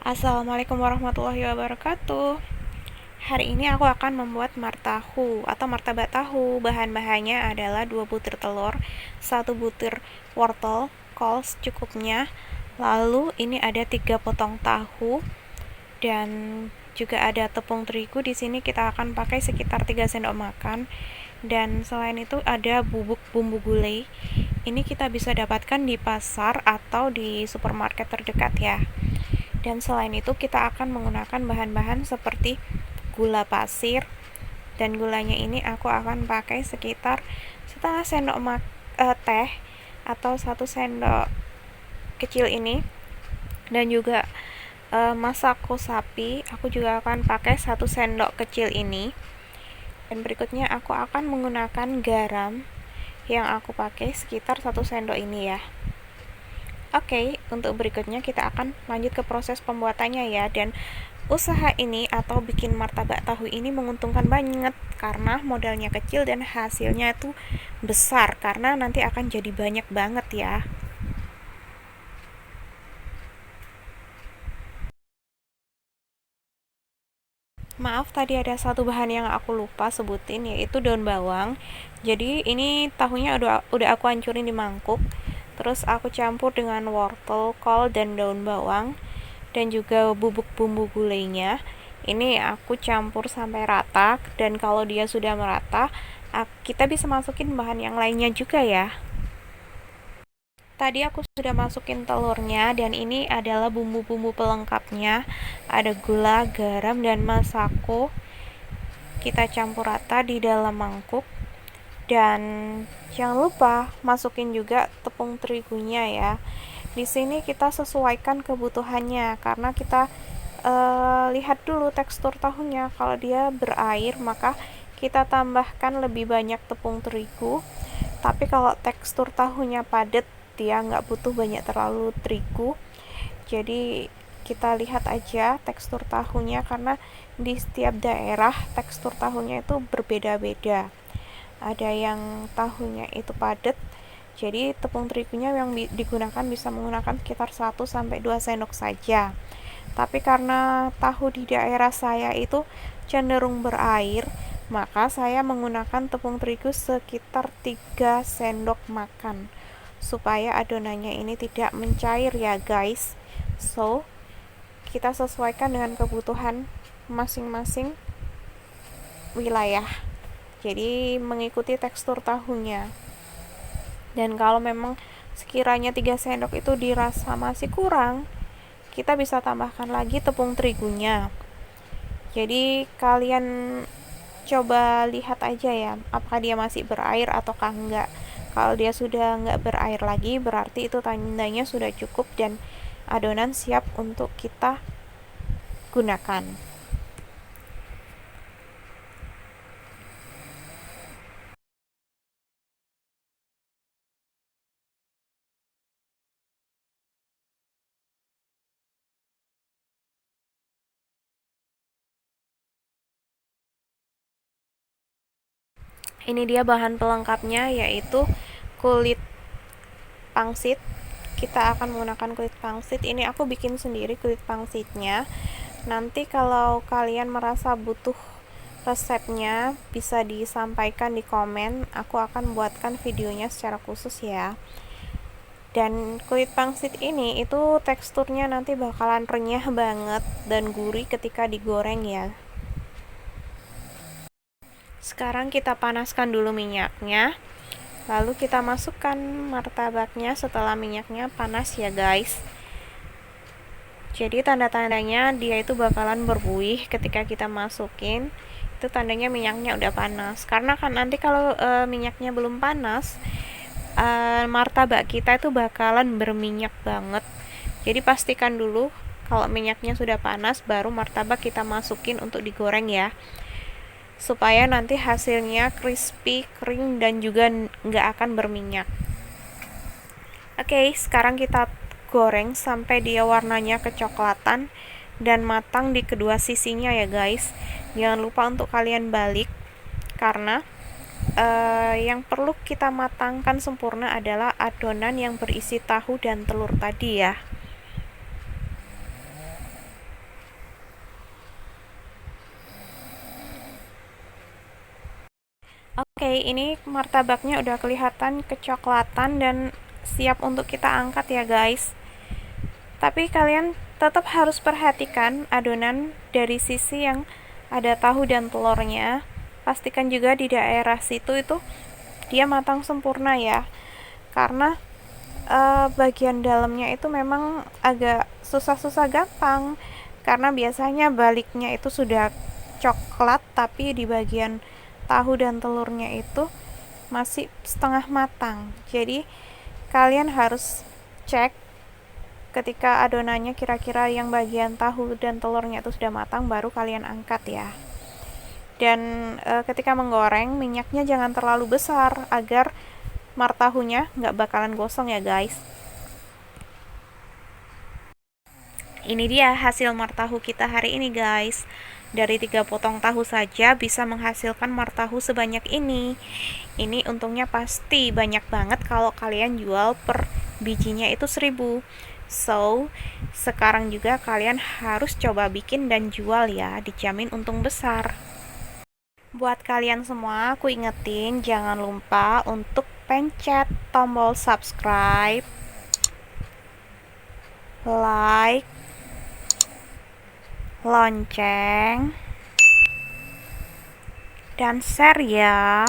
Assalamualaikum warahmatullahi wabarakatuh. Hari ini aku akan membuat martahu atau martabak tahu. Bahan-bahannya adalah 2 butir telur, 1 butir wortel, kol secukupnya. Lalu ini ada 3 potong tahu dan juga ada tepung terigu. Di sini kita akan pakai sekitar 3 sendok makan. Dan selain itu ada bubuk bumbu gulai. Ini kita bisa dapatkan di pasar atau di supermarket terdekat ya. Dan selain itu kita akan menggunakan bahan-bahan seperti gula pasir, dan gulanya ini aku akan pakai sekitar setengah sendok teh atau 1 sendok kecil ini. Dan juga masako sapi aku juga akan pakai 1 sendok kecil ini. Dan berikutnya aku akan menggunakan garam yang aku pakai sekitar 1 sendok ini ya. Oke, untuk berikutnya kita akan lanjut ke proses pembuatannya ya. Dan usaha ini atau bikin martabak tahu ini menguntungkan banget karena modalnya kecil dan hasilnya itu besar karena nanti akan jadi banyak banget ya. Maaf, tadi ada satu bahan yang aku lupa sebutin, yaitu daun bawang. Jadi ini tahunya udah aku hancurin di mangkuk. Terus aku campur dengan wortel, kol, dan daun bawang, dan juga bubuk bumbu gulainya. Ini aku campur sampai rata, dan kalau dia sudah merata, kita bisa masukin bahan yang lainnya juga ya. Tadi aku sudah masukin telurnya, dan ini adalah bumbu-bumbu pelengkapnya. Ada gula, garam, dan masako. Kita campur rata di dalam mangkuk. Dan jangan lupa masukin juga tepung terigunya ya. Di sini kita sesuaikan kebutuhannya karena kita lihat dulu tekstur tahunya. Kalau dia berair maka kita tambahkan lebih banyak tepung terigu. Tapi kalau tekstur tahunya padat, dia nggak butuh banyak terlalu terigu. Jadi kita lihat aja tekstur tahunya karena di setiap daerah tekstur tahunya itu berbeda-beda. Ada yang tahunya itu padat, jadi tepung terigunya yang digunakan bisa menggunakan sekitar 1-2 sendok saja. Tapi karena tahu di daerah saya itu cenderung berair, maka saya menggunakan tepung terigu sekitar 3 sendok makan supaya adonannya ini tidak mencair ya guys. So, kita sesuaikan dengan kebutuhan masing-masing wilayah. Jadi mengikuti tekstur tahunya. Dan kalau memang sekiranya 3 sendok itu dirasa masih kurang, kita bisa tambahkan lagi tepung terigunya. Jadi kalian coba lihat aja ya, apakah dia masih berair ataukah enggak. Kalau dia sudah enggak berair lagi, berarti itu tandanya sudah cukup dan adonan siap untuk kita gunakan. Ini dia bahan pelengkapnya, yaitu kulit pangsit. Kita akan menggunakan kulit pangsit. Ini aku bikin sendiri kulit pangsitnya. Nanti kalau kalian merasa butuh resepnya, bisa disampaikan di komen. Aku akan buatkan videonya secara khusus ya. Dan kulit pangsit ini itu teksturnya nanti bakalan renyah banget dan gurih ketika digoreng ya. Sekarang kita panaskan dulu minyaknya. Lalu kita masukkan martabaknya setelah minyaknya panas ya guys. Jadi tanda-tandanya dia itu bakalan berbuih ketika kita masukin. Itu tandanya minyaknya udah panas. Karena kan nanti kalau minyaknya belum panas, martabak kita itu bakalan berminyak banget. Jadi pastikan dulu kalau minyaknya sudah panas, baru martabak kita masukin untuk digoreng ya, supaya nanti hasilnya crispy, kering, dan juga nggak akan berminyak. Oke, sekarang kita goreng sampai dia warnanya kecoklatan dan matang di kedua sisinya ya guys. Jangan lupa untuk kalian balik karena yang perlu kita matangkan sempurna adalah adonan yang berisi tahu dan telur tadi ya. Oke, ini martabaknya udah kelihatan kecoklatan dan siap untuk kita angkat ya guys. Tapi kalian tetap harus perhatikan adonan dari sisi yang ada tahu dan telurnya. Pastikan juga di daerah situ itu dia matang sempurna ya. Karena bagian dalamnya itu memang agak susah-susah gampang. Karena biasanya baliknya itu sudah coklat, tapi di bagian tahu dan telurnya itu masih setengah matang. Jadi kalian harus cek ketika adonannya kira-kira yang bagian tahu dan telurnya itu sudah matang, baru kalian angkat ya. Dan ketika menggoreng, minyaknya jangan terlalu besar agar martahunya nggak bakalan gosong ya guys. Ini dia hasil martahu kita hari ini guys. Dari 3 potong tahu saja bisa menghasilkan martahu sebanyak ini. Ini untungnya pasti banyak banget kalau kalian jual per bijinya itu 1000. So, sekarang juga kalian harus coba bikin dan jual ya, dijamin untung besar. Buat kalian semua, aku ingetin jangan lupa untuk pencet tombol subscribe, like, lonceng, dan share ya.